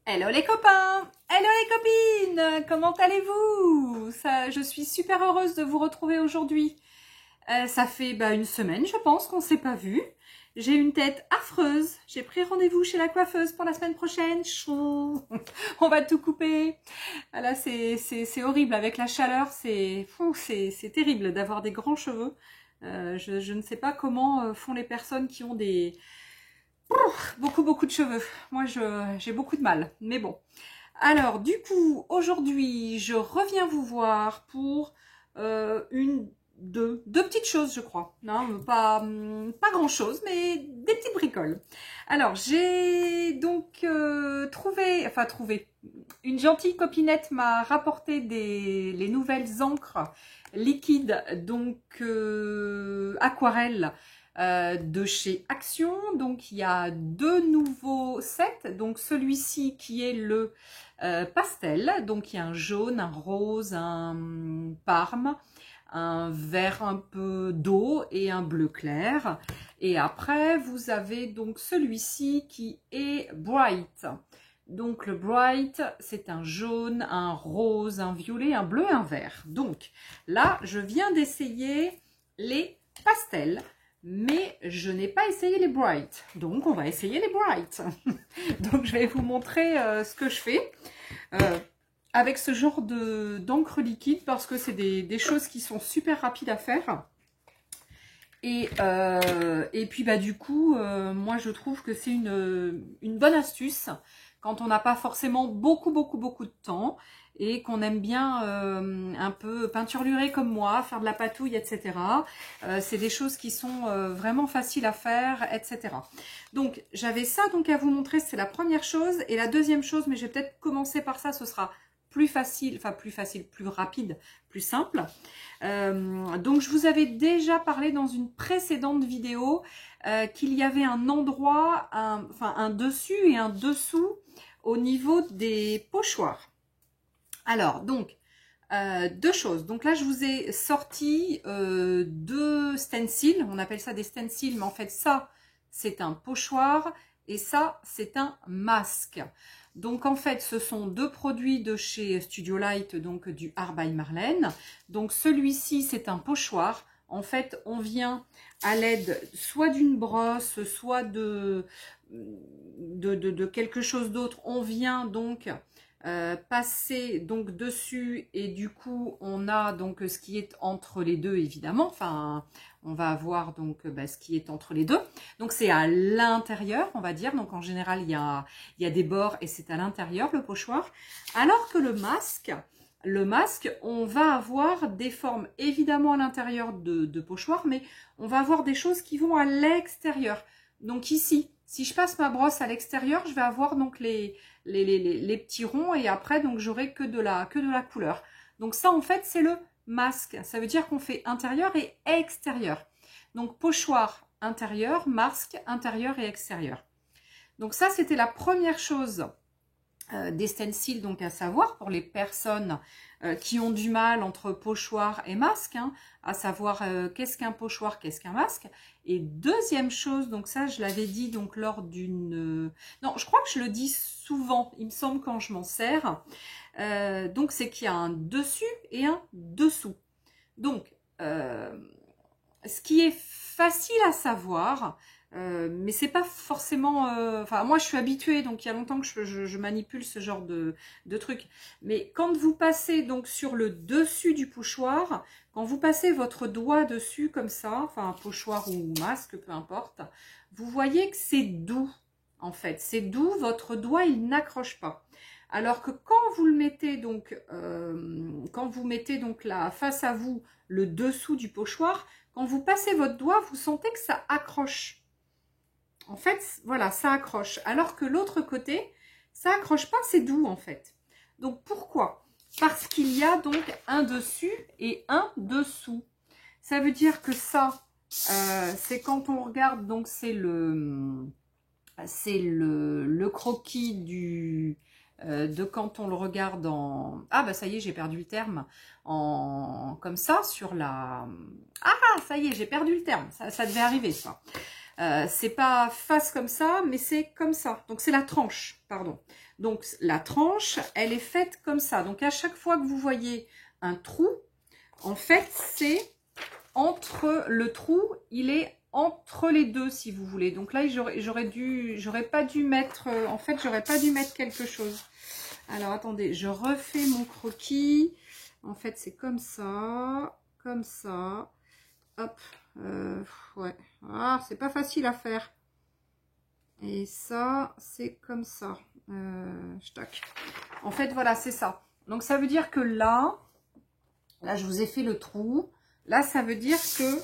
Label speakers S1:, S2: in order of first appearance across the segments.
S1: Hello les copains, hello les copines, comment allez-vous? Je suis super heureuse de vous retrouver aujourd'hui. Ça fait une semaine, je pense, qu'on ne s'est pas vu. J'ai une tête affreuse. J'ai pris rendez-vous chez la coiffeuse pour la semaine prochaine. Chou. On va tout couper. Là, c'est horrible avec la chaleur. C'est terrible d'avoir des grands cheveux. Je ne sais pas comment font les personnes qui ont beaucoup de cheveux. Moi, j'ai beaucoup de mal. Mais bon. Alors, du coup, aujourd'hui, je reviens vous voir pour deux petites choses, je crois. Non, pas grand-chose, mais des petites bricoles. Alors, j'ai donc trouvé, une gentille copinette m'a rapporté les nouvelles encres liquides, donc aquarelles, de chez Action. Donc il y a deux nouveaux sets, donc celui-ci qui est le pastel, donc il y a un jaune, un rose, un parme, un vert un peu d'eau et un bleu clair. Et après vous avez donc celui-ci qui est bright. Donc le bright, c'est un jaune, un rose, un violet, un bleu et un vert. Donc là, je viens d'essayer les pastels, mais je n'ai pas essayé les bright. Donc on va essayer les bright. Donc je vais vous montrer ce que je fais avec ce genre d'encre liquide, parce que c'est des choses qui sont super rapides à faire. Et puis du coup, moi je trouve que c'est une bonne astuce quand on n'a pas forcément beaucoup de temps et qu'on aime bien un peu peinturlurer comme moi, faire de la patouille, etc. C'est des choses qui sont vraiment faciles à faire, etc. Donc j'avais ça donc à vous montrer, c'est la première chose. Et la deuxième chose, mais je vais peut-être commencer par ça, ce sera plus facile, plus rapide, plus simple. Donc je vous avais déjà parlé dans une précédente vidéo qu'il y avait un endroit, un dessus et un dessous au niveau des pochoirs. Alors donc deux choses. Donc là je vous ai sorti deux stencils, on appelle ça des stencils, mais en fait ça c'est un pochoir et ça c'est un masque. Donc en fait ce sont deux produits de chez Studio Light, donc du Art by Marlène. Donc celui-ci c'est un pochoir. En fait on vient à l'aide soit d'une brosse, soit de quelque chose d'autre. On vient donc passer donc dessus, et du coup on a donc ce qui est entre les deux, évidemment. Enfin on va avoir donc ce qui est entre les deux, donc c'est à l'intérieur, on va dire. Donc en général il y a des bords et c'est à l'intérieur le pochoir, alors que le masque, on va avoir des formes évidemment à l'intérieur de pochoir, mais on va avoir des choses qui vont à l'extérieur. Donc ici, si je passe ma brosse à l'extérieur, je vais avoir donc les petits ronds, et après donc j'aurai que de la couleur. Donc ça en fait c'est le masque. Ça veut dire qu'on fait intérieur et extérieur. Donc pochoir intérieur, masque intérieur et extérieur. Donc ça c'était la première chose des stencils, donc à savoir pour les personnes qui ont du mal entre pochoir et masque, hein, à savoir qu'est-ce qu'un pochoir, qu'est-ce qu'un masque. Et deuxième chose, donc ça je l'avais dit donc lors d'une... non, je crois que je le dis souvent, il me semble, quand je m'en sers. Donc c'est qu'il y a un dessus et un dessous. Donc ce qui est facile à savoir, mais c'est pas forcément... enfin, moi, je suis habituée, donc il y a longtemps que je manipule ce genre de truc. Mais quand vous passez donc sur le dessus du pochoir, quand vous passez votre doigt dessus comme ça, enfin, pochoir ou masque, peu importe, vous voyez que c'est doux, en fait. C'est doux, votre doigt, il n'accroche pas. Alors que quand vous le mettez donc, quand vous mettez donc la face à vous, le dessous du pochoir, quand vous passez votre doigt, vous sentez que ça accroche. En fait, voilà, ça accroche. Alors que l'autre côté, ça accroche pas, c'est doux en fait. Donc pourquoi? Parce qu'il y a donc un dessus et un dessous. Ça veut dire que ça, c'est quand on regarde, donc c'est le croquis de quand on le regarde en... Ah bah ça y est, j'ai perdu le terme. Comme ça, sur la... Ah, ça y est, j'ai perdu le terme. Ça devait arriver, ça. C'est pas face comme ça, mais c'est comme ça. Donc c'est la tranche, pardon. Donc la tranche, elle est faite comme ça. Donc à chaque fois que vous voyez un trou, en fait, c'est entre le trou, il est entre les deux, si vous voulez. Donc là, j'aurais pas dû mettre, en fait, j'aurais pas dû mettre quelque chose. Alors attendez, je refais mon croquis. En fait, c'est comme ça, hop, ouais, ah, c'est pas facile à faire. Et ça, c'est comme ça, tac. En fait, voilà, c'est ça. Donc ça veut dire que là, je vous ai fait le trou. Là, ça veut dire que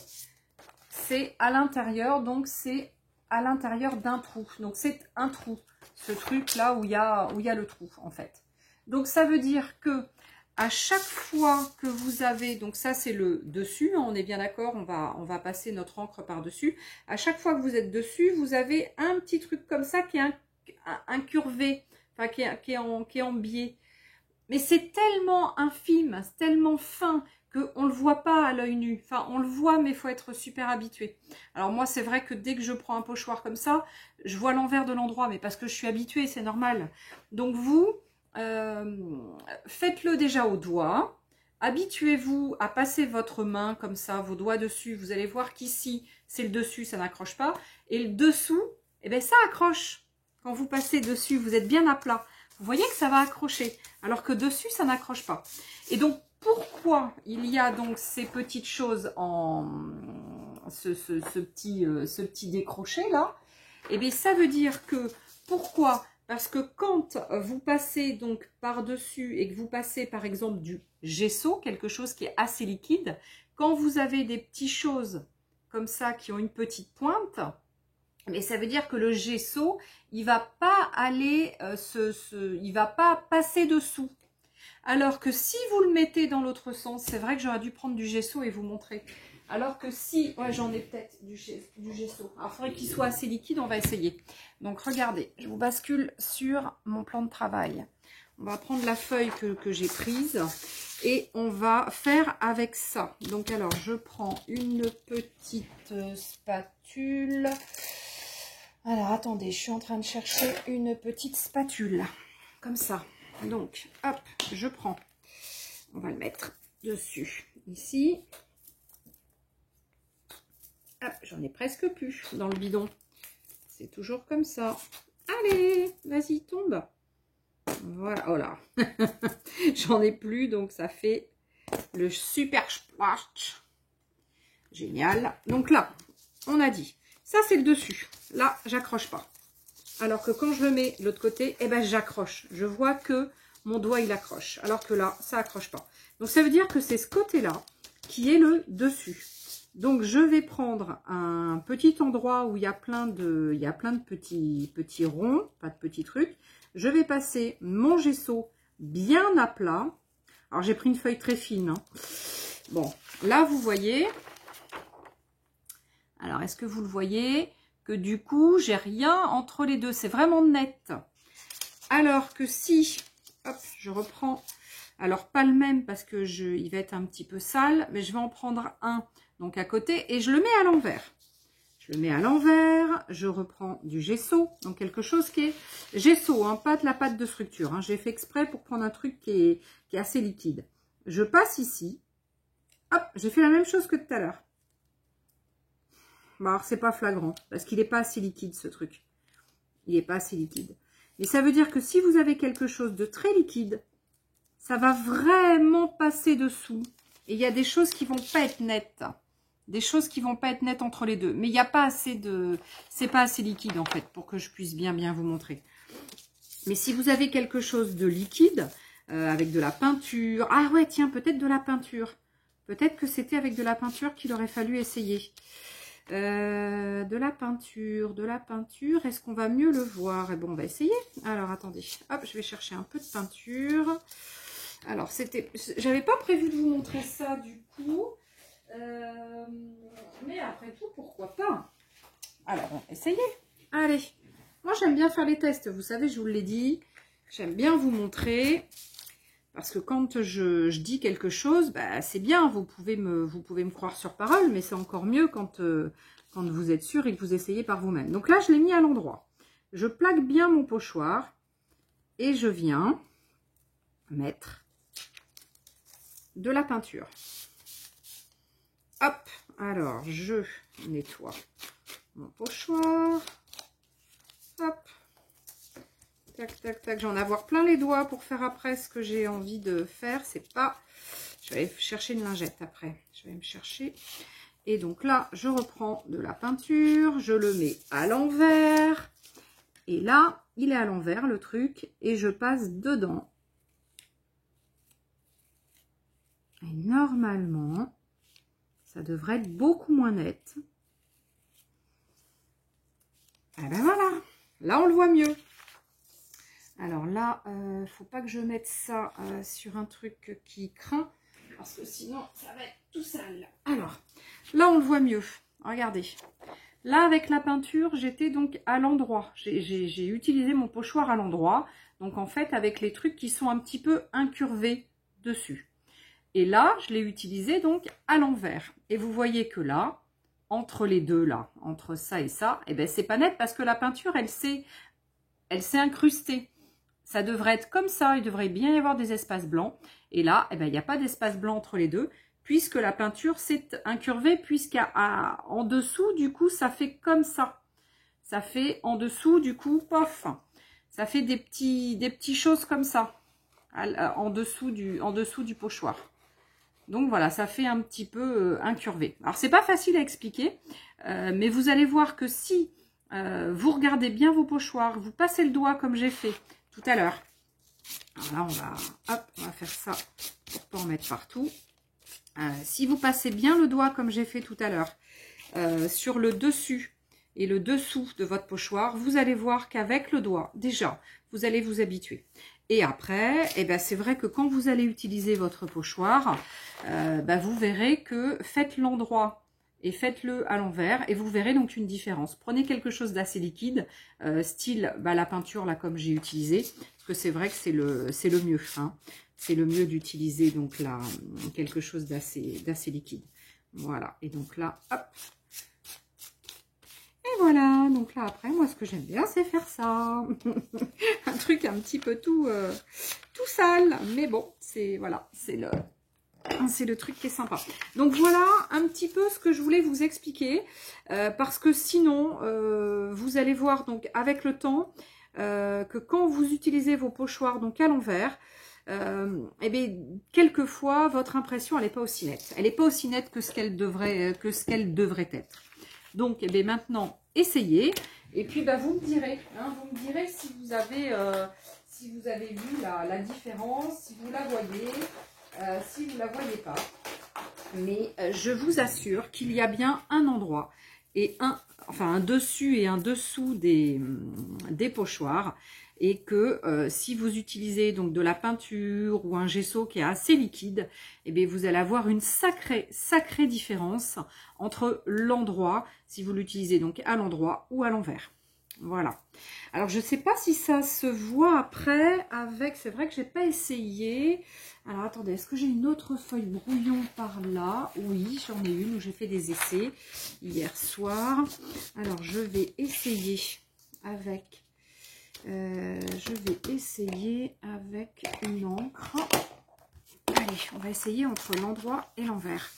S1: c'est à l'intérieur, donc c'est à l'intérieur d'un trou. Donc c'est un trou, ce truc là où il y a le trou en fait. Donc ça veut dire que à chaque fois que vous avez, donc ça c'est le dessus, hein, on est bien d'accord, on va passer notre encre par dessus. À chaque fois que vous êtes dessus, vous avez un petit truc comme ça qui est incurvé, enfin qui est en biais. Mais c'est tellement infime, c'est tellement fin qu'on ne le voit pas à l'œil nu. Enfin, on le voit, mais il faut être super habitué. Alors moi, c'est vrai que dès que je prends un pochoir comme ça, je vois l'envers de l'endroit, mais parce que je suis habituée, c'est normal. Donc vous, faites-le déjà au doigt. Habituez-vous à passer votre main comme ça, vos doigts dessus. Vous allez voir qu'ici, c'est le dessus, ça n'accroche pas. Et le dessous, eh bien, ça accroche. Quand vous passez dessus, vous êtes bien à plat. Vous voyez que ça va accrocher, alors que dessus, ça n'accroche pas. Et donc, pourquoi il y a donc ces petites choses en ce petit décroché là? Eh bien, ça veut dire que, pourquoi? Parce que quand vous passez donc par-dessus et que vous passez par exemple du gesso, quelque chose qui est assez liquide, quand vous avez des petites choses comme ça qui ont une petite pointe, mais ça veut dire que le gesso, il va pas aller, il va pas passer dessous. Alors que si vous le mettez dans l'autre sens, c'est vrai que j'aurais dû prendre du gesso et vous montrer. Alors que si, ouais, j'en ai peut-être du gesso. Alors, il faudrait qu'il soit assez liquide, on va essayer. Donc, regardez, je vous bascule sur mon plan de travail. On va prendre la feuille que j'ai prise et on va faire avec ça. Donc, alors, je prends une petite spatule. Alors, attendez, je suis en train de chercher une petite spatule. Comme ça. Donc, hop, je prends. On va le mettre dessus. Ici. Hop, j'en ai presque plus dans le bidon. C'est toujours comme ça. Allez, vas-y, tombe. Voilà, oh là. J'en ai plus, donc ça fait le super splash. Génial. Donc là, on a dit, ça c'est le dessus. Là, j'accroche pas. Alors que quand je le mets de l'autre côté, eh ben j'accroche. Je vois que mon doigt il accroche. Alors que là, ça accroche pas. Donc ça veut dire que c'est ce côté-là qui est le dessus. Donc je vais prendre un petit endroit où il y a plein de petits ronds, pas de petits trucs. Je vais passer mon gesso bien à plat. Alors j'ai pris une feuille très fine, hein. Bon, là vous voyez. Alors est-ce que vous le voyez? Que du coup, j'ai rien entre les deux. C'est vraiment net. Alors que si, hop, je reprends, alors pas le même parce que il va être un petit peu sale, mais je vais en prendre un donc à côté et je le mets à l'envers. Je le mets à l'envers, je reprends du gesso, donc quelque chose qui est gesso, hein, pas de la pâte de structure. Hein. J'ai fait exprès pour prendre un truc qui est assez liquide. Je passe ici, hop, j'ai fait la même chose que tout à l'heure. Bon, alors, c'est pas flagrant, parce qu'il n'est pas assez liquide, ce truc. Il n'est pas assez liquide. Et ça veut dire que si vous avez quelque chose de très liquide, ça va vraiment passer dessous. Et il y a des choses qui vont pas être nettes. Des choses qui vont pas être nettes entre les deux. Mais il n'y a pas assez de... C'est pas assez liquide, en fait, pour que je puisse bien vous montrer. Mais si vous avez quelque chose de liquide, avec de la peinture... Ah ouais, tiens, peut-être de la peinture. Peut-être que c'était avec de la peinture qu'il aurait fallu essayer. De la peinture, est-ce qu'on va mieux le voir? Et bon, on va essayer. Alors, attendez, hop, je vais chercher un peu de peinture. Alors, j'avais pas prévu de vous montrer ça, du coup. Mais après tout, pourquoi pas? Alors, on va essayer. Allez, moi, j'aime bien faire les tests, vous savez, je vous l'ai dit. J'aime bien vous montrer. Parce que quand je dis quelque chose, bah, c'est bien, vous pouvez me croire sur parole, mais c'est encore mieux quand quand vous êtes sûr et que vous essayez par vous-même. Donc là, je l'ai mis à l'endroit. Je plaque bien mon pochoir et je viens mettre de la peinture. Hop, alors je nettoie mon pochoir. Hop. Tac, tac, tac. J'en ai avoir plein les doigts pour faire après ce que j'ai envie de faire. C'est pas... Je vais aller chercher une lingette après. Je vais me chercher. Et donc là, je reprends de la peinture. Je le mets à l'envers. Et là, il est à l'envers le truc. Et je passe dedans. Et normalement, ça devrait être beaucoup moins net. Et ben voilà. Là, on le voit mieux. Alors là, faut pas que je mette ça sur un truc qui craint, parce que sinon, ça va être tout sale. Alors, là, on le voit mieux. Regardez. Là, avec la peinture, j'étais donc à l'endroit. J'ai utilisé mon pochoir à l'endroit. Donc, en fait, avec les trucs qui sont un petit peu incurvés dessus. Et là, je l'ai utilisé donc à l'envers. Et vous voyez que là, entre les deux, là, entre ça et ça, eh ben, c'est pas net parce que la peinture, elle s'est incrustée. Ça devrait être comme ça, il devrait bien y avoir des espaces blancs. Et là, eh ben, il n'y a pas d'espace blanc entre les deux, puisque la peinture s'est incurvée, puisqu'en dessous, du coup, ça fait comme ça. Ça fait en dessous, du coup, pof. Ça fait des petits choses comme ça, en dessous du pochoir. Donc voilà, ça fait un petit peu incurvé. Alors, c'est pas facile à expliquer, mais vous allez voir que si vous regardez bien vos pochoirs, vous passez le doigt comme j'ai fait tout à l'heure. Alors là, on va faire ça pour pas en mettre partout. Si vous passez bien le doigt comme j'ai fait tout à l'heure sur le dessus et le dessous de votre pochoir, vous allez voir qu'avec le doigt, déjà, vous allez vous habituer. Et après, eh ben, c'est vrai que quand vous allez utiliser votre pochoir, vous verrez que faites l'endroit et faites-le à l'envers et vous verrez donc une différence. Prenez quelque chose d'assez liquide, style la peinture là comme j'ai utilisé, parce que c'est vrai que c'est le mieux. Hein. C'est le mieux d'utiliser donc là quelque chose d'assez liquide. Voilà, et donc là, hop. Et voilà, donc là après, moi ce que j'aime bien c'est faire ça. Un truc un petit peu tout sale, mais bon, voilà, c'est le truc qui est sympa. Donc voilà un petit peu ce que je voulais vous expliquer, parce que sinon, vous allez voir donc avec le temps que quand vous utilisez vos pochoirs donc à l'envers, eh bien, quelquefois votre impression elle n'est pas aussi nette. Elle n'est pas aussi nette que ce qu'elle devrait être. Donc, eh bien, maintenant, essayez. Et puis, vous me direz, hein, si vous avez vu la différence, si vous la voyez, si vous ne la voyez pas. Mais je vous assure qu'il y a bien un endroit et un dessus et un dessous des pochoirs. Et que si vous utilisez donc de la peinture ou un gesso qui est assez liquide, eh bien vous allez avoir une sacrée différence entre l'endroit, si vous l'utilisez donc à l'endroit ou à l'envers. Voilà. Alors je ne sais pas si ça se voit après avec, c'est vrai que j'ai pas essayé. Alors attendez, est-ce que j'ai une autre feuille brouillon par là? Oui, j'en ai une où j'ai fait des essais hier soir. Alors je vais essayer avec... une encre. Allez, on va essayer entre l'endroit et l'envers.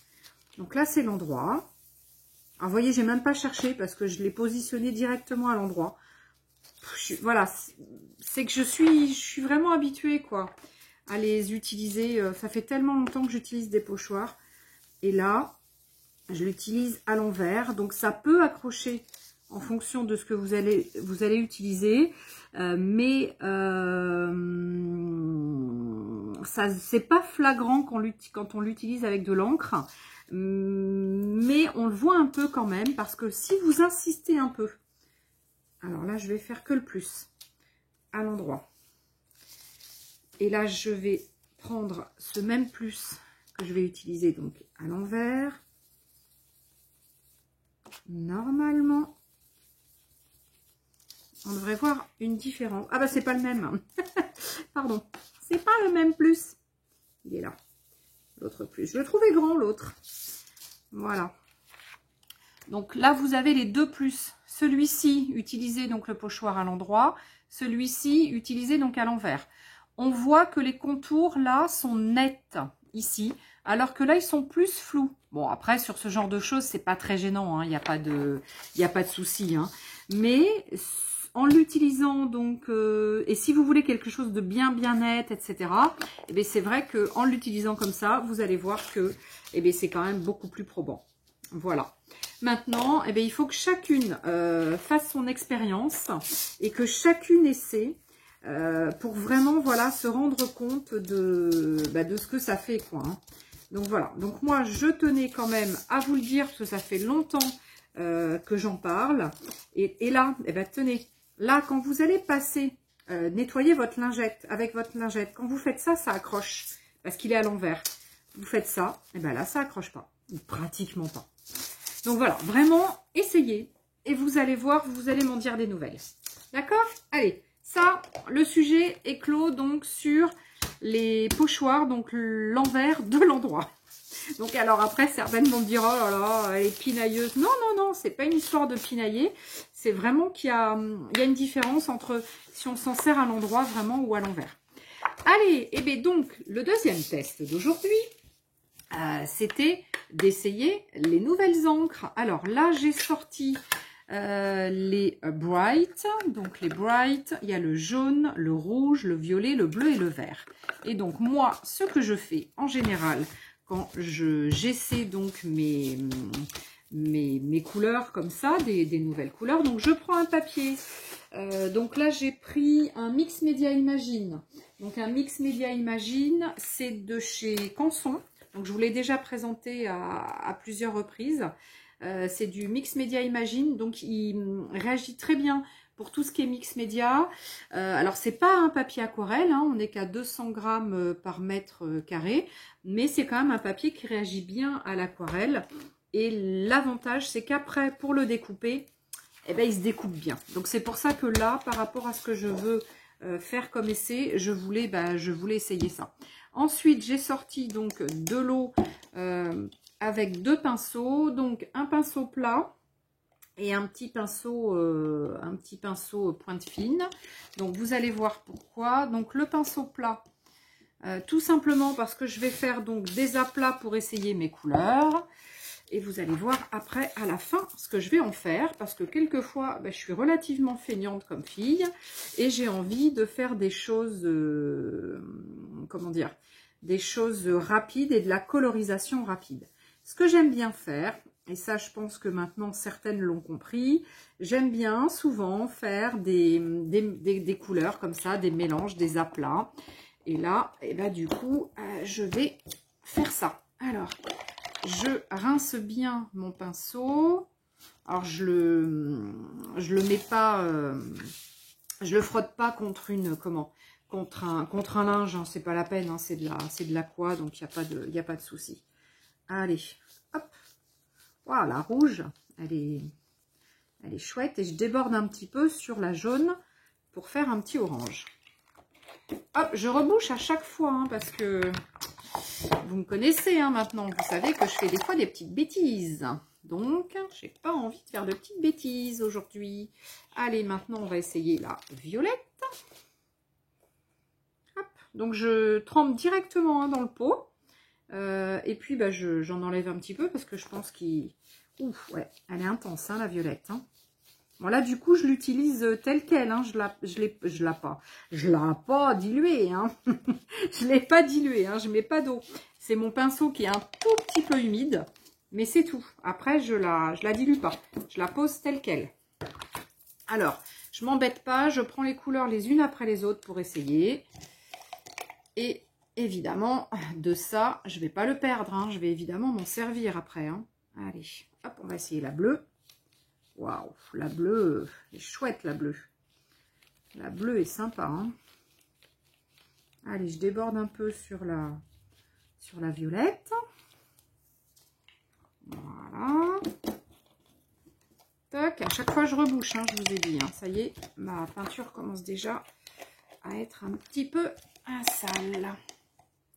S1: Donc là, c'est l'endroit. Alors, vous voyez, j'ai même pas cherché parce que je l'ai positionné directement à l'endroit. Voilà, c'est que je suis vraiment habituée, quoi, à les utiliser. Ça fait tellement longtemps que j'utilise des pochoirs. Et là, je l'utilise à l'envers. Donc, ça peut accrocher en fonction de ce que vous allez utiliser. Mais ça c'est pas flagrant quand on l'utilise avec de l'encre, mais on le voit un peu quand même parce que si vous insistez un peu, alors là je vais faire que le plus à l'endroit et là je vais prendre ce même plus que je vais utiliser donc à l'envers. Normalement on devrait voir une différence. Ah bah c'est pas le même. Pardon. C'est pas le même plus. Il est là. L'autre plus. Je le trouvais grand l'autre. Voilà. Donc là, vous avez les deux plus. Celui-ci, utilisez donc le pochoir à l'endroit. Celui-ci, utilisez donc à l'envers. On voit que les contours, là, sont nets, ici. Alors que là, ils sont plus flous. Bon, après, sur ce genre de choses, c'est pas très gênant. Hein, il n'y a pas de souci. Hein. Mais en l'utilisant, donc, et si vous voulez quelque chose de bien net, etc., eh bien, c'est vrai qu'en l'utilisant comme ça, vous allez voir que eh bien, c'est quand même beaucoup plus probant. Voilà. Maintenant, eh bien, il faut que chacune fasse son expérience et que chacune essaie pour vraiment, voilà, se rendre compte de ce que ça fait, quoi. Hein. Donc, voilà. Donc, moi, je tenais quand même à vous le dire parce que ça fait longtemps que j'en parle. Et là, eh bien, tenez, là, quand vous allez passer, nettoyer votre lingette avec votre lingette, quand vous faites ça, ça accroche parce qu'il est à l'envers. Vous faites ça, et bien là, ça accroche pas, ou pratiquement pas. Donc voilà, vraiment, essayez et vous allez voir, vous allez m'en dire des nouvelles. D'accord? Allez, ça, le sujet est clos donc sur les pochoirs, donc l'envers de l'endroit. Donc alors après, certaines vont me dire, oh là là, elle est pinailleuse. Non, non, non, c'est pas une histoire de pinailler. C'est vraiment qu'il y a une différence entre si on s'en sert à l'endroit vraiment ou à l'envers. Allez, et bien donc, le deuxième test d'aujourd'hui, c'était d'essayer les nouvelles encres. Alors là, j'ai sorti les Bright. Donc les Bright, il y a le jaune, le rouge, le violet, le bleu et le vert. Et donc moi, ce que je fais en général, quand j'essaie donc mes couleurs comme ça, des nouvelles couleurs, donc je prends un papier. Donc là, j'ai pris un Mix Media Imagine. Donc un Mix Media Imagine, c'est de chez Canson. Donc, je vous l'ai déjà présenté à plusieurs reprises. C'est du Mix Media Imagine. Donc, il réagit très bien pour tout ce qui est mix média. Alors, c'est pas un papier aquarelle. Hein, on n'est qu'à 200 grammes par mètre carré. Mais c'est quand même un papier qui réagit bien à l'aquarelle. Et l'avantage, c'est qu'après, pour le découper, eh ben, il se découpe bien. Donc, c'est pour ça que là, par rapport à ce que je veux faire comme essai, je voulais essayer ça. Ensuite, j'ai sorti donc de l'eau avec deux pinceaux. Donc, un pinceau plat et un petit pinceau pointe fine. Donc, vous allez voir pourquoi. Donc, le pinceau plat, tout simplement parce que je vais faire donc des aplats pour essayer mes couleurs. Et vous allez voir après, à la fin, ce que je vais en faire. Parce que quelquefois, je suis relativement feignante comme fille. Et j'ai envie de faire des choses, comment dire, des choses rapides et de la colorisation rapide. Ce que j'aime bien faire, et ça je pense que maintenant certaines l'ont compris, j'aime bien souvent faire des couleurs comme ça, des mélanges, des aplats. Et là, et ben, du coup, je vais faire ça. Alors, je rince bien mon pinceau. Alors, je le mets pas, je le frotte pas contre contre un linge, hein, c'est pas la peine, hein, c'est de l'aqua, donc il n'y a pas de souci. Allez, hop. Voilà, la rouge, elle est chouette. Et je déborde un petit peu sur la jaune pour faire un petit orange. Hop, je rebouche à chaque fois, hein, parce que vous me connaissez hein, maintenant. Vous savez que je fais des fois des petites bêtises. Donc, j'ai pas envie de faire de petites bêtises aujourd'hui. Allez, maintenant, on va essayer la violette. Hop, donc, je trempe directement hein, dans le pot. Et puis, j'en enlève un petit peu parce que je pense qu'il... Ouf, ouais, elle est intense, hein, la violette. Hein. Bon, là, du coup, je l'utilise telle qu'elle. Hein. Je l'ai pas diluée. Hein. Je l'ai pas diluée. Hein. Je mets pas d'eau. C'est mon pinceau qui est un tout petit peu humide. Mais c'est tout. Après, je la dilue pas. Je la pose telle qu'elle. Alors, je m'embête pas. Je prends les couleurs les unes après les autres pour essayer. Et évidemment, de ça, je vais pas le perdre. Hein. Je vais évidemment m'en servir après. Hein. Allez, hop, on va essayer la bleue. Waouh, la bleue est chouette, la bleue. La bleue est sympa. Hein. Allez, je déborde un peu sur la violette. Voilà. Tac, à chaque fois je rebouche, hein, je vous ai dit. Hein. Ça y est, ma peinture commence déjà à être un petit peu sale.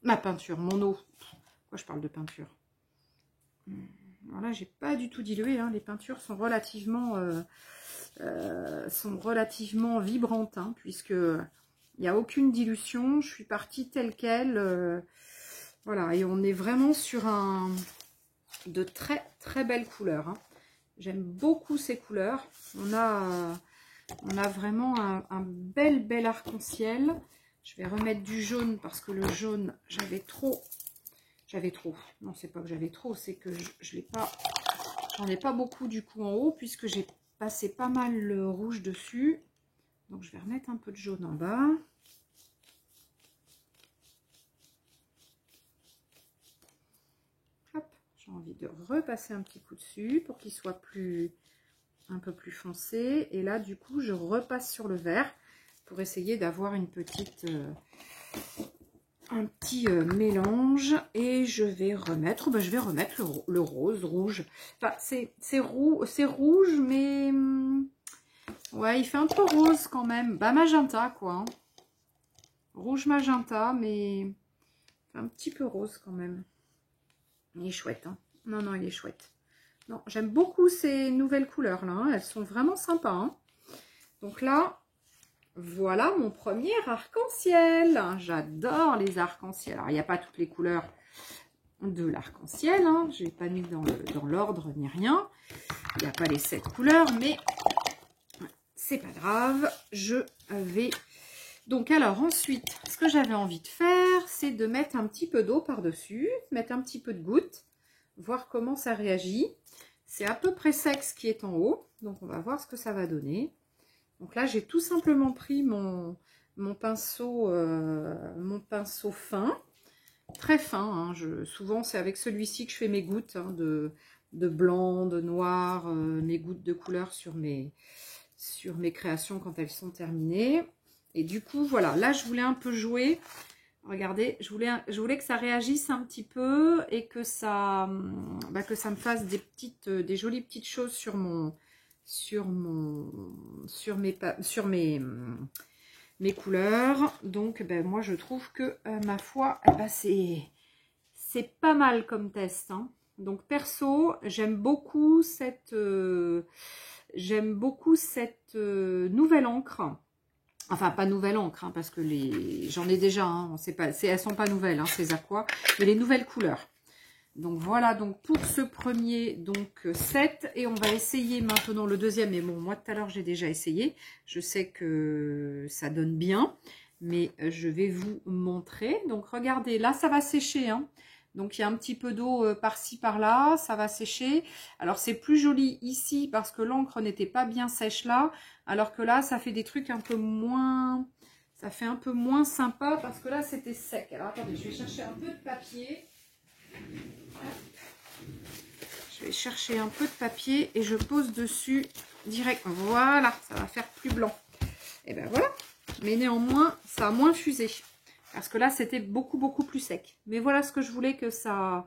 S1: Ma peinture, mon eau. Pourquoi je parle de peinture? Alors là, j'ai pas du tout dilué, hein. Les peintures sont relativement vibrantes, hein, puisque il n'y a aucune dilution. Je suis partie telle quelle. Voilà, et on est vraiment sur de très très belles couleurs, hein. J'aime beaucoup ces couleurs. On a vraiment un bel arc-en-ciel. Je vais remettre du jaune parce que le jaune, j'avais trop. Non, c'est pas que j'avais trop, c'est que je l'ai pas. J'en ai pas beaucoup du coup en haut puisque j'ai passé pas mal le rouge dessus. Donc je vais remettre un peu de jaune en bas. Hop, j'ai envie de repasser un petit coup dessus pour qu'il soit un peu plus foncé. Et là du coup je repasse sur le vert pour essayer d'avoir une petite un petit mélange. Et je vais remettre le rose rouge. Enfin c'est rouge mais ouais, il fait un peu rose quand même. Bah magenta quoi, hein. Rouge magenta mais un petit peu rose quand même. Il est chouette, hein. Non, il est chouette. Non, j'aime beaucoup ces nouvelles couleurs là, hein. Elles sont vraiment sympas, hein. Donc là, voilà mon premier arc-en-ciel. J'adore les arcs-en-ciel. Alors, il n'y a pas toutes les couleurs de l'arc-en-ciel, hein. Je n'ai pas mis dans l'ordre ni rien. Il n'y a pas les 7 couleurs, mais c'est pas grave. Je vais... Donc, alors, ensuite, ce que j'avais envie de faire, c'est de mettre un petit peu d'eau par-dessus, mettre un petit peu de goutte, voir comment ça réagit. C'est à peu près sec ce qui est en haut, donc on va voir ce que ça va donner. Donc là, j'ai tout simplement pris mon pinceau fin, très fin, hein. Souvent, c'est avec celui-ci que je fais mes gouttes, hein, de blanc, de noir, mes gouttes de couleur sur mes créations quand elles sont terminées. Et du coup, voilà, là, je voulais un peu jouer. Regardez, je voulais que ça réagisse un petit peu et que ça me fasse des jolies petites choses sur mes couleurs. Donc, ben, moi, je trouve que, ma foi, ben, c'est pas mal comme test, hein. Donc, perso, j'aime beaucoup cette nouvelle encre. Enfin, pas nouvelle encre, hein, parce que j'en ai déjà, hein, elles sont pas nouvelles, hein, ces aquas, mais les nouvelles couleurs. Donc voilà, donc pour ce premier set, et on va essayer maintenant le deuxième. Mais bon, moi tout à l'heure j'ai déjà essayé, je sais que ça donne bien, mais je vais vous montrer. Donc regardez, là ça va sécher, hein. Donc il y a un petit peu d'eau par-ci par-là, ça va sécher. Alors c'est plus joli ici parce que l'encre n'était pas bien sèche là, alors que là ça fait des trucs un peu moins, ça fait un peu moins sympa parce que là c'était sec. Alors attendez, je vais chercher un peu de papier. Je vais chercher un peu de papier et je pose dessus direct. Voilà, ça va faire plus blanc. Et ben voilà, mais néanmoins ça a moins fusé. Parce que là, c'était beaucoup plus sec. Mais voilà ce que je voulais que ça...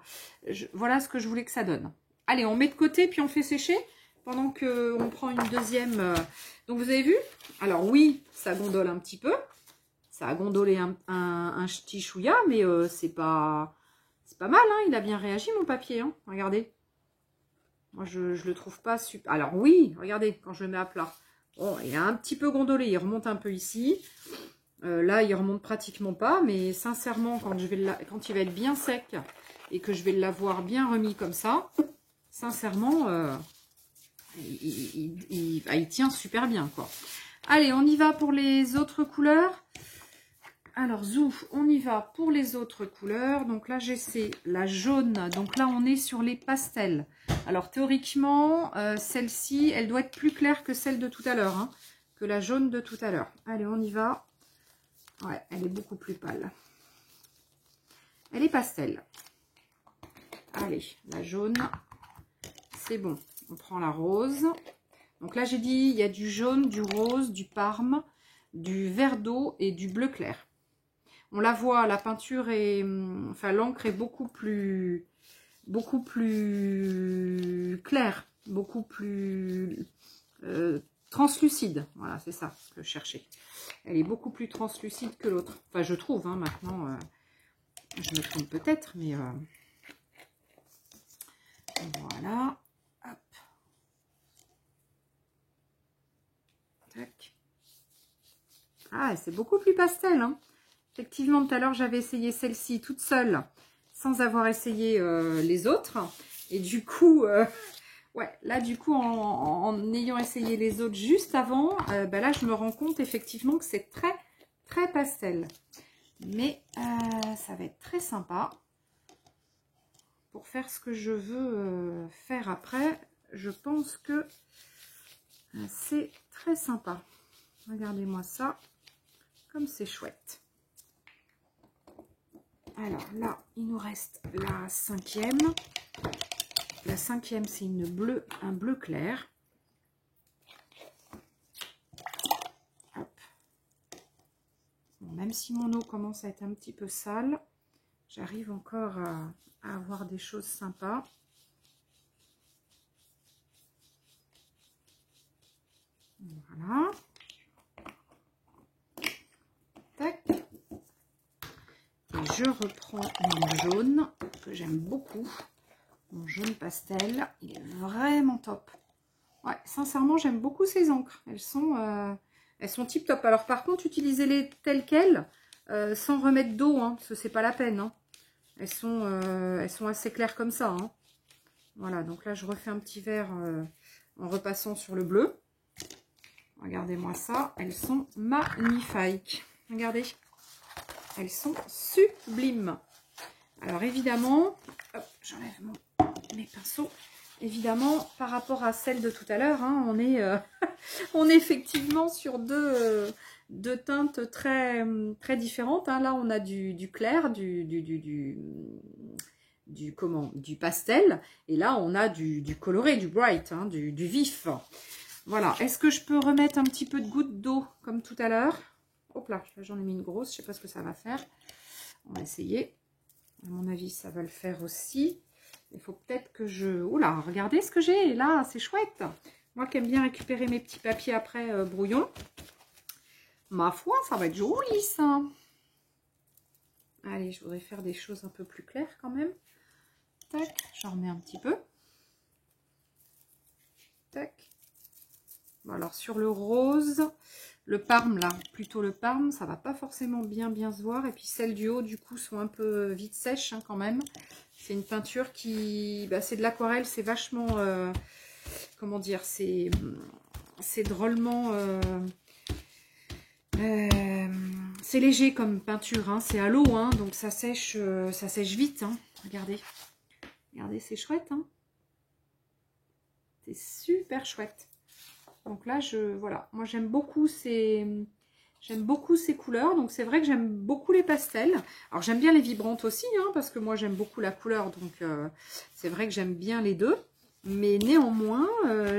S1: Voilà ce que je voulais que ça donne. Allez, on met de côté, puis on fait sécher. Pendant qu'on prend une deuxième... Donc, vous avez vu? Alors oui, ça gondole un petit peu. Ça a gondolé un petit chouïa, mais c'est pas mal, hein. Il a bien réagi, mon papier, hein. Regardez. Moi, je le trouve pas super... Alors oui, regardez, quand je le mets à plat. Bon, il a un petit peu gondolé. Il remonte un peu ici. Là, il remonte pratiquement pas, mais sincèrement, quand il va être bien sec et que je vais l'avoir bien remis comme ça, sincèrement, il tient super bien, quoi. Allez, on y va pour les autres couleurs. Alors, zouf, on y va pour les autres couleurs. Donc là, j'essaie la jaune. Donc là, on est sur les pastels. Alors, théoriquement, celle-ci, elle doit être plus claire que celle de tout à l'heure, hein, que la jaune de tout à l'heure. Allez, on y va. Ouais, elle est beaucoup plus pâle. Elle est pastel. Allez, la jaune, c'est bon. On prend la rose. Donc là, j'ai dit, il y a du jaune, du rose, du parme, du vert d'eau et du bleu clair. On la voit, la peinture est... Enfin, l'encre est beaucoup plus claire, beaucoup plus translucide. Voilà, c'est ça que je cherchais. Elle est beaucoup plus translucide que l'autre. Enfin, je trouve, hein, maintenant. Je me trompe peut-être, mais Voilà. Hop. Tac. Ah, c'est beaucoup plus pastel, hein. Effectivement, tout à l'heure, j'avais essayé celle-ci toute seule, sans avoir essayé les autres. Et du coup, ouais, là, du coup, en ayant essayé les autres juste avant, bah là, je me rends compte effectivement que c'est très, très pastel. Mais ça va être très sympa. Pour faire ce que je veux faire après, je pense que c'est très sympa. Regardez-moi ça, comme c'est chouette. Alors là, il nous reste la 5e. La 5e, c'est un bleu clair. Hop. Bon, même si mon eau commence à être un petit peu sale, j'arrive encore à avoir des choses sympas. Voilà. Tac. Et je reprends mon jaune que j'aime beaucoup. Mon jaune pastel, il est vraiment top. Ouais, sincèrement, j'aime beaucoup ces encres. Elles sont tip top. Alors par contre, utilisez-les telles quelles, sans remettre d'eau, hein, parce que c'est pas la peine. Hein. Elles sont assez claires comme ça. Hein. Voilà, donc là, je refais un petit verre en repassant sur le bleu. Regardez-moi ça, elles sont magnifiques. Regardez, elles sont sublimes. Alors évidemment, j'enlève mes pinceaux. Évidemment, par rapport à celle de tout à l'heure, hein, on est effectivement sur deux teintes très, très différentes. Hein. Là, on a du clair, du pastel. Et là, on a du coloré, du bright, hein, du vif. Voilà. Est-ce que je peux remettre un petit peu de goutte d'eau comme tout à l'heure? Hop là, j'en ai mis une grosse. Je ne sais pas ce que ça va faire. On va essayer. À mon avis, ça va le faire aussi. Il faut peut-être que je... Oula, regardez ce que j'ai là, c'est chouette. Moi qui aime bien récupérer mes petits papiers après brouillon. Ma foi, ça va être joli ça. Allez, je voudrais faire des choses un peu plus claires quand même. Tac, j'en remets un petit peu. Tac. Bon, alors sur le rose, le parme là, plutôt le parme, ça va pas forcément bien se voir. Et puis celles du haut du coup sont un peu vite sèches hein, quand même. C'est une peinture qui, bah, c'est de l'aquarelle, c'est vachement, comment dire, c'est drôlement, c'est léger comme peinture, hein, c'est à l'eau, hein, donc ça sèche vite. Hein. Regardez, c'est chouette, hein. C'est super chouette. Donc là, voilà, moi j'aime beaucoup ces couleurs. Donc c'est vrai que j'aime beaucoup les pastels. Alors j'aime bien les vibrantes aussi, hein, parce que moi j'aime beaucoup la couleur. Donc c'est vrai que j'aime bien les deux. Mais néanmoins,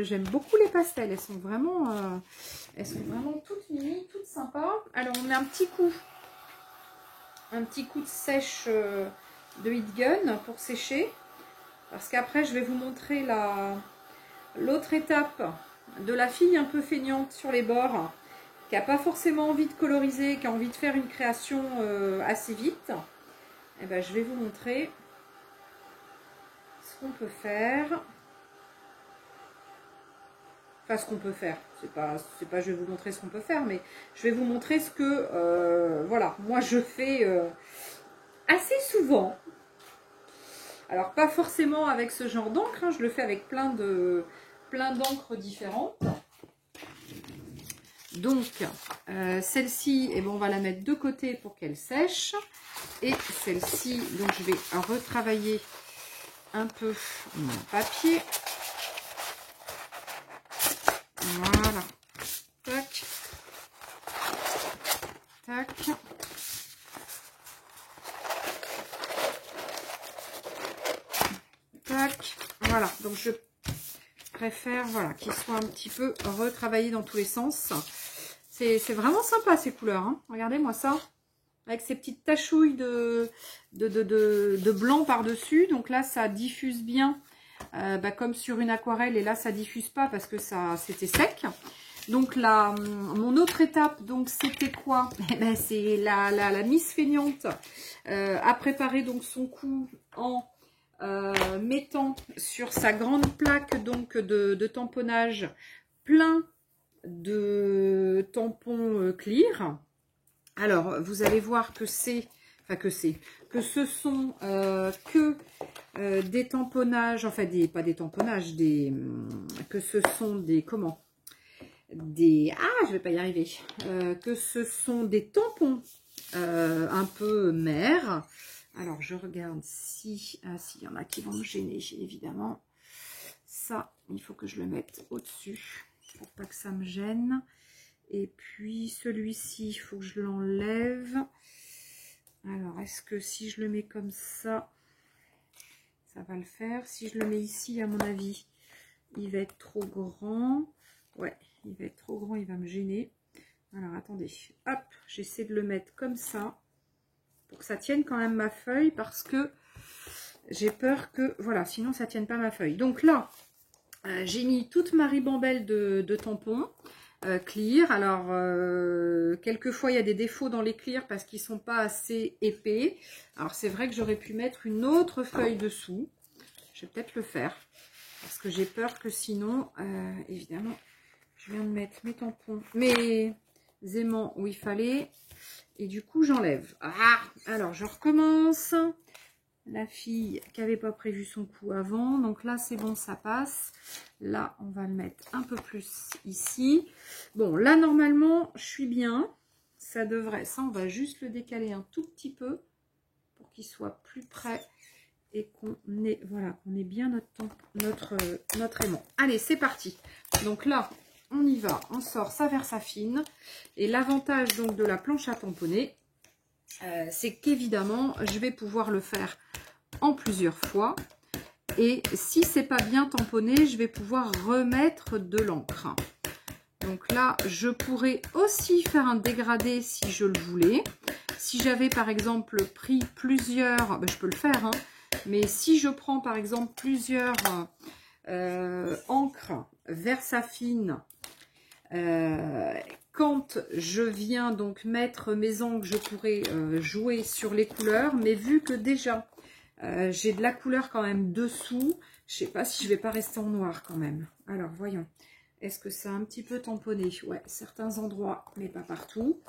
S1: j'aime beaucoup les pastels. Elles sont vraiment toutes mimi, toutes sympas. Alors on met un petit coup de sèche de Heat Gun pour sécher. Parce qu'après je vais vous montrer l'autre étape de la fille un peu feignante sur les bords, qui n'a pas forcément envie de coloriser, qui a envie de faire une création assez vite. Et ben, je vais vous montrer ce qu'on peut faire. Enfin, ce qu'on peut faire. C'est pas je vais vous montrer ce qu'on peut faire, mais je vais vous montrer ce que, voilà, moi je fais assez souvent. Alors, pas forcément avec ce genre d'encre, hein, je le fais avec plein d'encres différentes. Donc, celle-ci, eh ben, on va la mettre de côté pour qu'elle sèche. Et celle-ci, donc je vais retravailler un peu mon papier. Voilà. Tac. Tac. Tac. Voilà. Donc, je préfère voilà, qu'il soit un petit peu retravaillé dans tous les sens. C'est vraiment sympa ces couleurs. Hein. Regardez-moi ça. Avec ces petites tachouilles de blanc par-dessus. Donc là, ça diffuse bien. Bah, comme sur une aquarelle. Et là, ça diffuse pas parce que c'était sec. Donc là, mon autre étape, donc c'était quoi? Eh ben, c'est la Miss Feignante a préparé donc son coup en mettant sur sa grande plaque donc de tamponnage plein de tampons clear. Alors, vous allez voir que c'est, que ce sont des tamponnages, enfin pas des tamponnages, que ce sont des, je vais pas y arriver, que ce sont des tampons un peu mers. Alors, je regarde si, s'il y en a qui vont me gêner, évidemment. Ça, il faut que je le mette au-dessus pour pas que ça me gêne. Et puis, celui-ci, il faut que je l'enlève. Alors, est-ce que si je le mets comme ça va le faire? Si je le mets ici, à mon avis, il va être trop grand. Ouais, il va être trop grand, il va me gêner. Alors, attendez. Hop, j'essaie de le mettre comme ça. Pour que ça tienne quand même ma feuille, parce que j'ai peur que, voilà, sinon ça tienne pas ma feuille. Donc là, j'ai mis toute ma ribambelle de tampons clear. Alors, quelquefois, il y a des défauts dans les clear parce qu'ils sont pas assez épais. Alors, c'est vrai que j'aurais pu mettre une autre feuille dessous. Je vais peut-être le faire, parce que j'ai peur que sinon, évidemment, je viens de mettre mes tampons, mes aimants où il fallait. Et du coup, j'enlève. Ah, alors, je recommence. La fille qui n'avait pas prévu son coup avant. Donc là, c'est bon, ça passe. Là, on va le mettre un peu plus ici. Bon, là, normalement, je suis bien. Ça devrait. Ça, on va juste le décaler un tout petit peu pour qu'il soit plus près et qu'on ait, voilà, qu'on ait bien notre aimant. Allez, c'est parti. Donc là, on y va, on sort sa Versafine. Et l'avantage donc de la planche à tamponner, c'est qu'évidemment, je vais pouvoir le faire en plusieurs fois. Et si c'est pas bien tamponné, je vais pouvoir remettre de l'encre. Donc là, je pourrais aussi faire un dégradé si je le voulais. Si j'avais par exemple pris plusieurs, ben, je peux le faire, hein, mais si je prends par exemple plusieurs encres Versafine, quand je viens donc mettre mes ongles, je pourrais jouer sur les couleurs, mais vu que déjà j'ai de la couleur quand même dessous, je sais pas si je vais pas rester en noir quand même. Alors voyons, est-ce que ça a un petit peu tamponné? Ouais, certains endroits, mais pas partout.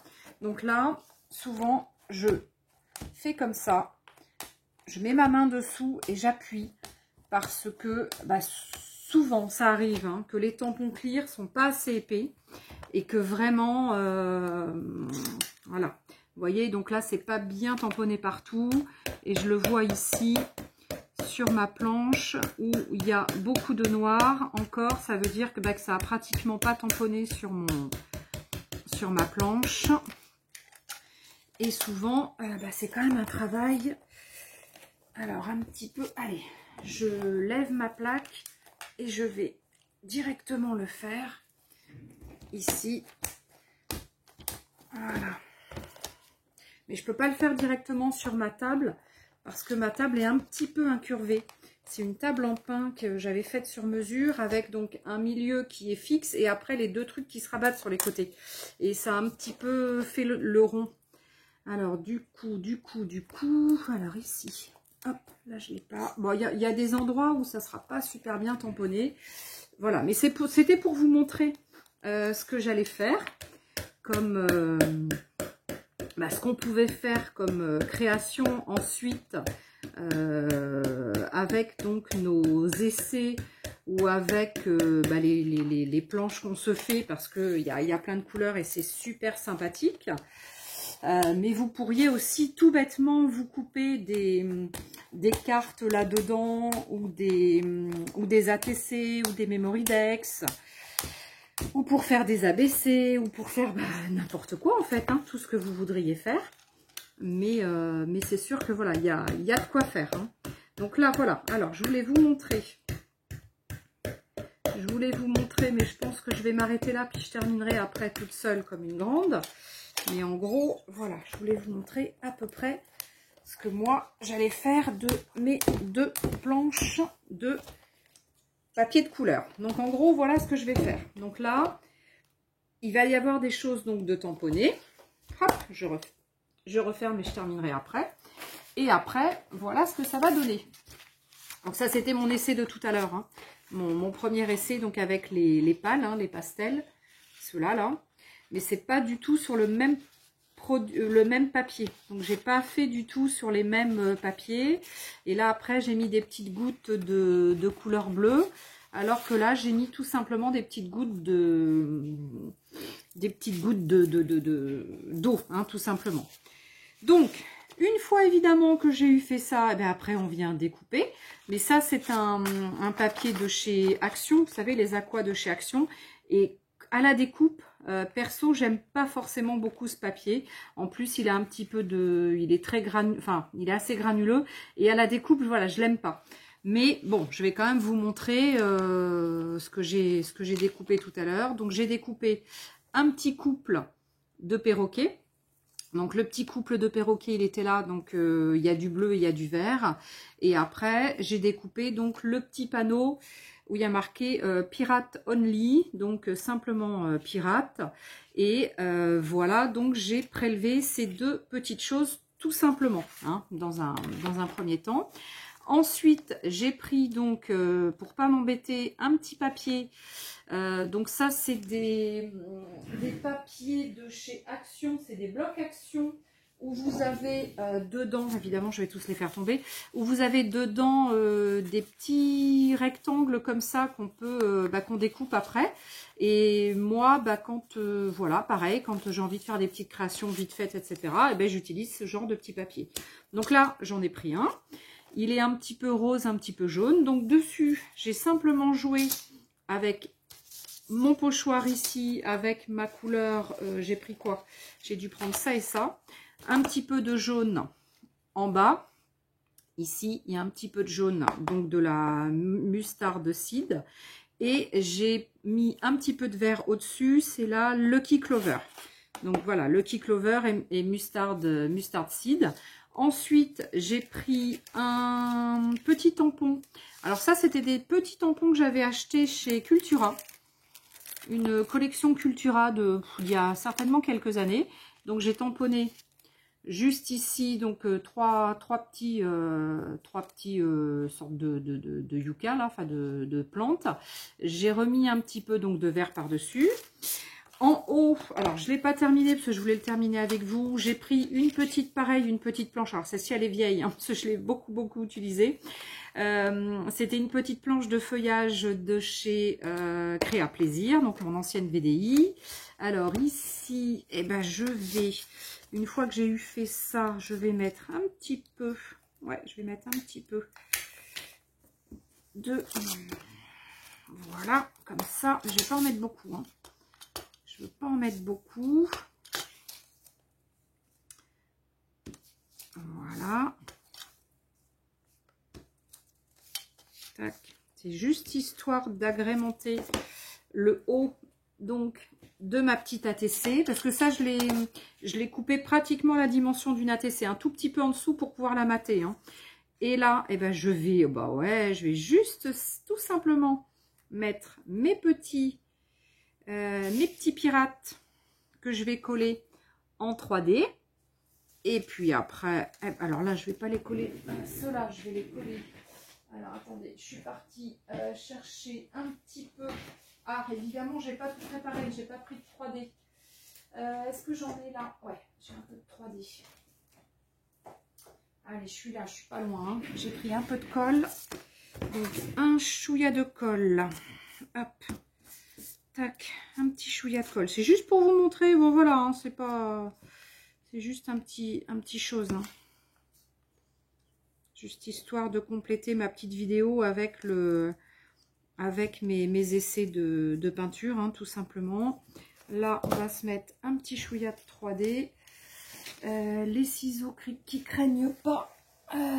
S1: Donc là, souvent, je fais comme ça, je mets ma main dessous et j'appuie, parce que bah, souvent ça arrive hein, que les tampons clear sont pas assez épais et que vraiment voilà, vous voyez, donc là c'est pas bien tamponné partout et je le vois ici sur ma planche où il y a beaucoup de noir encore. Ça veut dire que, bah, que ça a pratiquement pas tamponné sur ma planche. Et souvent bah, c'est quand même un travail. Alors un petit peu, allez, je lève ma plaque et je vais directement le faire ici. Voilà. Mais je ne peux pas le faire directement sur ma table parce que ma table est un petit peu incurvée. C'est une table en pin que j'avais faite sur mesure avec donc un milieu qui est fixe et après les deux trucs qui se rabattent sur les côtés. Et ça a un petit peu fait le rond. Alors du coup, alors ici, hop, là je l'ai pas. Bon, il y a des endroits où ça sera pas super bien tamponné. Voilà, mais c'était pour vous montrer ce que j'allais faire, comme bah, ce qu'on pouvait faire comme création ensuite avec donc nos essais ou avec bah, les planches qu'on se fait, parce qu'il y a plein de couleurs et c'est super sympathique. Mais vous pourriez aussi tout bêtement vous couper des cartes là-dedans ou des ATC ou des Memory Dex ou pour faire des ABC ou pour faire bah, n'importe quoi en fait, hein, tout ce que vous voudriez faire. Mais c'est sûr que voilà, il y a de quoi faire. Hein. Donc là, voilà. Alors, je voulais vous montrer. Mais je pense que je vais m'arrêter là, puis je terminerai après toute seule comme une grande. Mais en gros, voilà, je voulais vous montrer à peu près ce que moi, j'allais faire de mes deux planches de papier de couleur. Donc, en gros, voilà ce que je vais faire. Donc là, il va y avoir des choses donc de tamponner. Hop, je referme et je terminerai après. Et après, voilà ce que ça va donner. Donc ça, c'était mon essai de tout à l'heure, hein. Mon premier essai, donc avec les pâles, hein, les pastels, ceux-là, là. Mais c'est pas du tout sur le même papier. Donc j'ai pas fait du tout sur les mêmes papiers. Et là, après, j'ai mis des petites gouttes de couleur bleue. Alors que là, j'ai mis tout simplement des petites gouttes d'eau, hein, tout simplement. Donc, une fois évidemment que j'ai eu fait ça, ben après on vient découper. Mais ça, c'est un papier de chez Action, vous savez, les aquas de chez Action. Et à la découpe, perso, j'aime pas forcément beaucoup ce papier. En plus, il a un petit peu il est très il est assez granuleux. Et à la découpe, voilà, je l'aime pas. Mais bon, je vais quand même vous montrer ce que j'ai découpé tout à l'heure. Donc, j'ai découpé un petit couple de perroquets. Donc, le petit couple de perroquets, il était là. Donc, il y a du bleu et il y a du vert. Et après, j'ai découpé donc le petit panneau où il y a marqué Pirate Only. Donc, simplement pirate. Et voilà, donc j'ai prélevé ces deux petites choses tout simplement, hein, dans un premier temps. Ensuite, j'ai pris donc, pour pas m'embêter, un petit papier. Donc ça, c'est des papiers de chez Action, c'est des blocs Action où vous avez dedans, évidemment, je vais tous les faire tomber, où vous avez dedans des petits rectangles comme ça qu'on peut, qu'on découpe après. Et moi, quand, voilà, pareil, quand j'ai envie de faire des petites créations vite faites, etc., et ben, j'utilise ce genre de petits papiers. Donc là, j'en ai pris un. Il est un petit peu rose, un petit peu jaune. Donc dessus, j'ai simplement joué avec mon pochoir ici, avec ma couleur. J'ai pris quoi? J'ai dû prendre ça et ça. Un petit peu de jaune en bas. Ici, il y a un petit peu de jaune, donc de la moutarde seed. Et j'ai mis un petit peu de vert au-dessus. C'est la Lucky Clover. Donc voilà, Lucky Clover et mustard seed. Ensuite, j'ai pris un petit tampon. Alors ça, c'était des petits tampons que j'avais achetés chez Cultura. Une collection Cultura il y a certainement quelques années. Donc j'ai tamponné juste ici, donc trois petits sortes de yucca, là, enfin de plantes. J'ai remis un petit peu donc de vert par-dessus. En haut, alors je ne l'ai pas terminé parce que je voulais le terminer avec vous. J'ai pris une petite planche. Alors celle-ci elle est vieille, hein, parce que je l'ai beaucoup utilisée. C'était une petite planche de feuillage de chez Créa Plaisir, donc mon ancienne VDI. Alors ici, eh ben, je vais, une fois que j'ai eu fait ça, je vais mettre un petit peu, ouais, je vais mettre un petit peu de, voilà, comme ça. Je ne vais pas en mettre beaucoup, hein. Je ne veux pas en mettre beaucoup. Voilà. Tac. C'est juste histoire d'agrémenter le haut donc de ma petite ATC. Parce que ça, je l'ai coupé pratiquement à la dimension d'une ATC. Un tout petit peu en dessous pour pouvoir la mater, hein. Et là, eh ben, je vais juste tout simplement mettre mes petits pirates que je vais coller en 3D. Et puis après, alors là, je vais pas les coller. Ceux-là, je vais les coller. Alors attendez, je suis partie chercher un petit peu. Ah, évidemment, j'ai pas tout préparé, j'ai pas pris de 3D. Est-ce que j'en ai là? Ouais, j'ai un peu de 3D. Allez, je suis là, je suis pas loin, hein. J'ai pris un peu de colle. Donc, un chouïa de colle. Hop. Tac, un petit chouïa de colle. C'est juste pour vous montrer. Bon, voilà, hein, c'est pas... C'est juste un petit chose, hein. Juste histoire de compléter ma petite vidéo avec mes essais de peinture, hein, tout simplement. Là, on va se mettre un petit chouïa de 3D. Les ciseaux qui craignent pas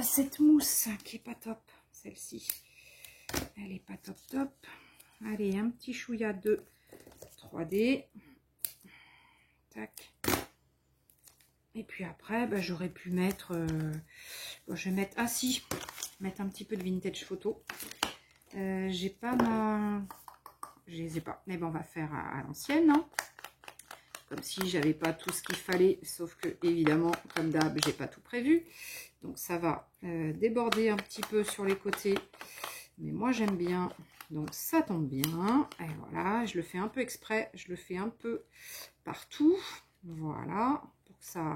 S1: cette mousse qui est pas top. Celle-ci, elle est pas top. Allez, un petit chouïa de 3D. Tac. Et puis après, bah, j'aurais pu mettre... bon, je vais mettre... Ah si, mettre un petit peu de vintage photo. J'ai pas ma... Je les ai pas. Mais bon, on va faire à l'ancienne, hein. comme si j'avais pas tout ce qu'il fallait, sauf que évidemment, comme d'hab, j'ai pas tout prévu. Donc ça va déborder un petit peu sur les côtés, mais moi j'aime bien. Donc ça tombe bien. Et voilà, je le fais un peu exprès, je le fais un peu partout. Voilà, pour que ça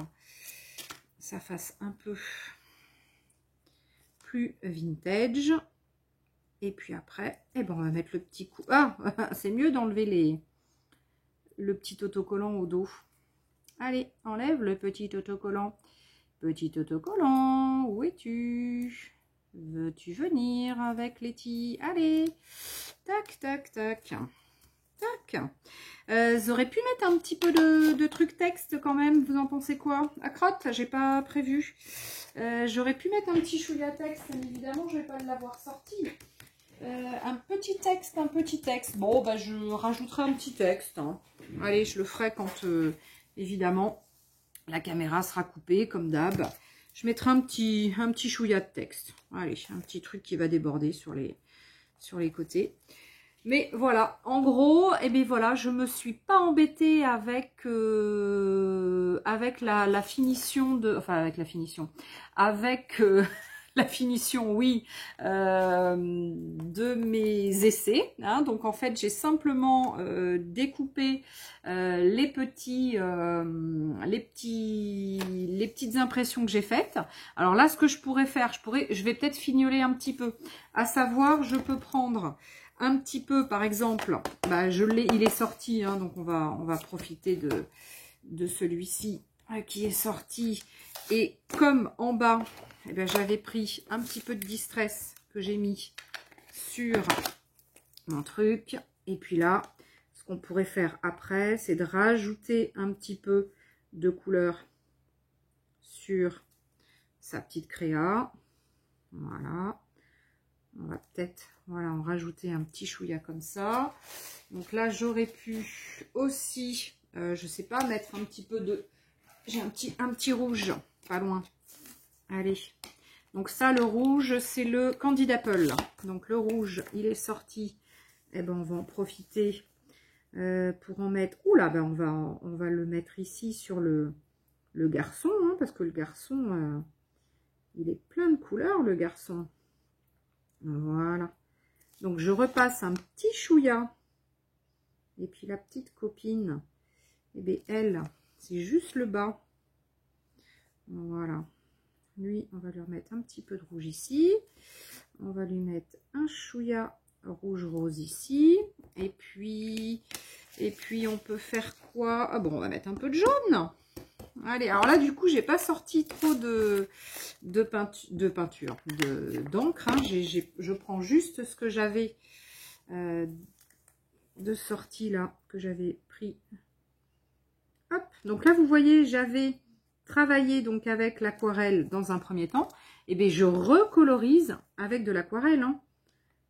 S1: fasse un peu plus vintage. Et puis après, eh ben, on va mettre le petit coup. Ah, c'est mieux d'enlever le petit autocollant au dos. Allez, enlève le petit autocollant. Petit autocollant, où es-tu? Veux-tu venir avec Letty? Allez, tac, tac, tac. Tac. J'aurais pu mettre un petit peu de truc texte quand même. Vous en pensez quoi? À crotte, j'ai pas prévu. J'aurais pu mettre un petit chouïa texte, mais évidemment, je vais pas l'avoir sorti. Un petit texte, un petit texte. Bon, bah, je rajouterai un petit texte. Hein. Allez, je le ferai quand, évidemment, la caméra sera coupée, comme d'hab. Je mettrai un petit chouïa de texte. Allez, un petit truc qui va déborder sur les côtés. Mais voilà, en gros, eh bien voilà, je me suis pas embêtée avec la finition de, enfin avec la finition, avec la finition, oui, de mes essais. Hein. Donc en fait, j'ai simplement découpé les petites impressions que j'ai faites. Alors là, ce que je pourrais faire, je vais peut-être fignoler un petit peu. À savoir, je peux prendre un petit peu, par exemple, bah, il est sorti, hein, donc on va profiter de celui-ci qui est sorti. Et comme en bas, eh bien, j'avais pris un petit peu de distress que j'ai mis sur mon truc. Et puis là, ce qu'on pourrait faire après, c'est de rajouter un petit peu de couleur sur sa petite créa. Voilà. On va peut-être, voilà, en rajouter un petit chouïa comme ça. Donc là, j'aurais pu aussi, je sais pas, mettre un petit peu de... J'ai un petit rouge, pas loin. Allez. Donc ça, le rouge, c'est le Candy Apple. Donc le rouge, il est sorti. Eh ben, on va en profiter pour en mettre... Oula, ben on va le mettre ici sur le garçon, hein, parce que le garçon, il est plein de couleurs, le garçon. Voilà. Donc, je repasse un petit chouïa. Et puis, la petite copine, eh bien, elle, c'est juste le bas. Voilà. Lui, on va lui remettre un petit peu de rouge ici. On va lui mettre un chouïa rouge-rose ici. Et puis, on peut faire quoi? Ah bon, on va mettre un peu de jaune. Allez, alors là, du coup, j'ai pas sorti trop d'encre. Hein. Je prends juste ce que j'avais de sortie là, que j'avais pris. Hop. Donc là, vous voyez, j'avais travaillé donc avec l'aquarelle dans un premier temps. Et bien, je recolorise avec de l'aquarelle. Hein.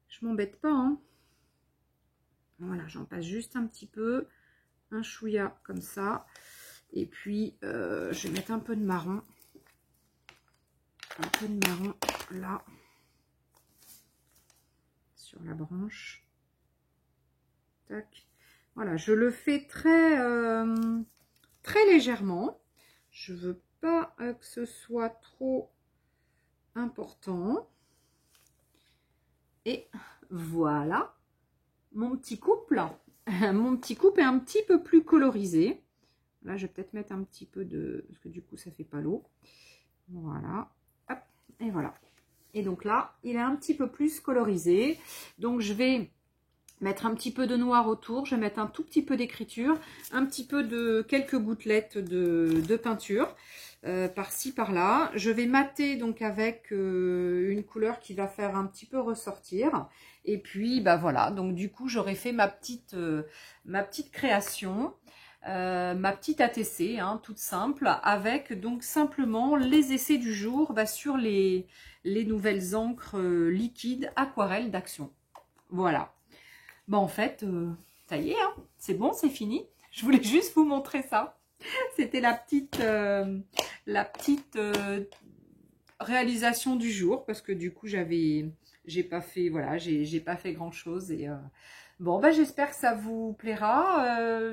S1: Je m'embête pas. Hein. Voilà, j'en passe juste un petit peu. Un chouïa comme ça. Et puis, je vais mettre un peu de marron. Un peu de marron là. Sur la branche. Tac. Voilà, je le fais très, très légèrement. Je veux pas que ce soit trop important. Et voilà. Mon petit couple. Mon petit couple est un petit peu plus colorisé. Là, je vais peut-être mettre un petit peu de... Parce que du coup, ça fait pas l'eau. Voilà. Hop. Et voilà. Et donc là, il est un petit peu plus colorisé. Donc, je vais mettre un petit peu de noir autour. Je vais mettre un tout petit peu d'écriture. Un petit peu de... Quelques gouttelettes de peinture. Par-ci, par-là. Je vais mater donc avec une couleur qui va faire un petit peu ressortir. Et puis, bah voilà. Donc, du coup, j'aurais fait ma petite création. Ma petite ATC, hein, toute simple, avec donc simplement les essais du jour bah, sur les nouvelles encres liquides aquarelles d'Action. Voilà. Bon, en fait, ça y est, hein, c'est bon, c'est fini. Je voulais juste vous montrer ça. C'était la petite réalisation du jour, parce que du coup, j'ai pas fait, voilà, j'ai pas fait grand chose et... Bon, bah, j'espère que ça vous plaira.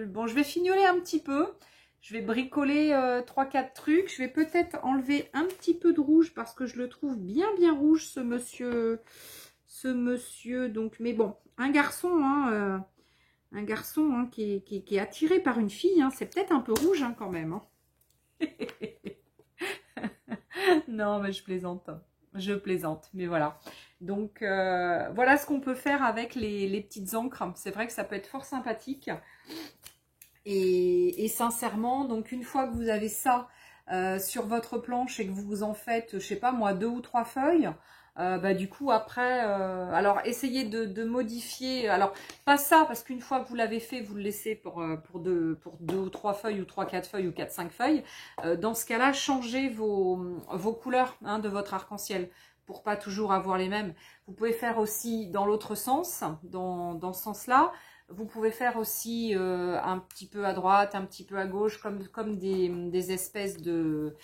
S1: Bon, je vais fignoler un petit peu. Je vais bricoler 3-4 trucs. Je vais peut-être enlever un petit peu de rouge parce que je le trouve bien rouge, ce monsieur. Ce monsieur, donc, mais bon, un garçon, hein, qui est attiré par une fille, hein, c'est peut-être un peu rouge hein, quand même. Hein. Non, mais je plaisante. Je plaisante, mais voilà. Donc, voilà ce qu'on peut faire avec les petites encres. C'est vrai que ça peut être fort sympathique. Et sincèrement, donc une fois que vous avez ça sur votre planche et que vous en faites, je sais pas moi, 2 ou 3 feuilles, bah, du coup après, alors essayez de modifier, alors pas ça parce qu'une fois que vous l'avez fait, vous le laissez pour 2 ou 3 feuilles ou 3-4 feuilles ou 4-5 feuilles. Dans ce cas-là, changez vos couleurs hein, de votre arc-en-ciel pour pas toujours avoir les mêmes. Vous pouvez faire aussi dans l'autre sens, dans ce sens-là. Vous pouvez faire aussi un petit peu à droite, un petit peu à gauche, comme des espèces de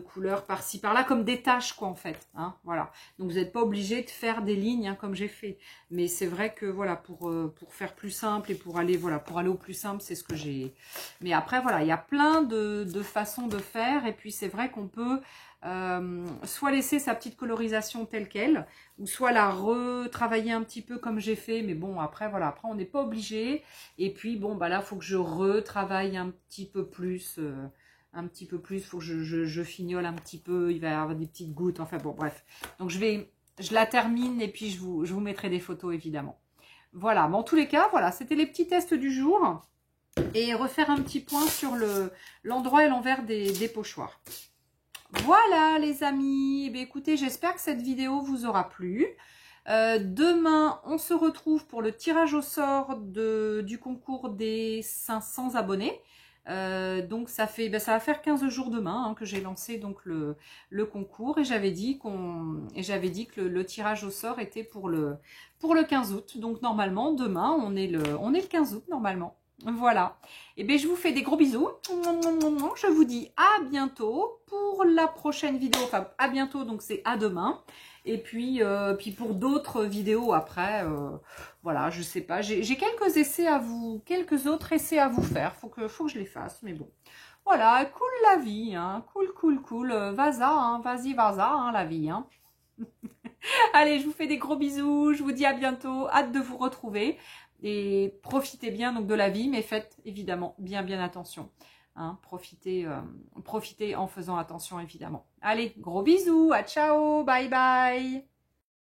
S1: couleurs par-ci par-là, comme des taches quoi en fait. Hein, voilà. Donc vous n'êtes pas obligé de faire des lignes hein, comme j'ai fait. Mais c'est vrai que voilà, pour faire plus simple et pour aller au plus simple, c'est ce que j'ai. Mais après voilà, il y a plein de façons de faire. Et puis c'est vrai qu'on peut soit laisser sa petite colorisation telle qu'elle, ou soit la retravailler un petit peu comme j'ai fait, mais bon après voilà, après on n'est pas obligé, et puis bon bah là il faut que je retravaille un petit peu plus, faut que je fignole un petit peu, il va y avoir des petites gouttes, enfin bon bref, donc je la termine et puis je vous mettrai des photos évidemment. Voilà, mais en tous les cas, voilà, c'était les petits tests du jour, et refaire un petit point sur l'endroit et l'envers des pochoirs. Voilà les amis, eh bien, écoutez, j'espère que cette vidéo vous aura plu. Demain, on se retrouve pour le tirage au sort du concours des 500 abonnés. Donc ça va faire 15 jours demain hein, que j'ai lancé donc le concours et j'avais dit que le tirage au sort était pour le 15 août. Donc normalement, demain, on est le 15 août normalement. Voilà. Et bien, je vous fais des gros bisous. Je vous dis à bientôt pour la prochaine vidéo. Enfin, à bientôt, donc c'est à demain. Et puis pour d'autres vidéos après, voilà, je sais pas. J'ai quelques autres essais à vous faire. Faut que je les fasse, mais bon. Voilà, cool la vie, hein. Cool. Vas-y, hein, la vie, hein. Allez, je vous fais des gros bisous. Je vous dis à bientôt. Hâte de vous retrouver. Et profitez bien donc de la vie, mais faites évidemment bien attention. Hein, profitez en faisant attention évidemment. Allez, gros bisous, à ciao, bye bye.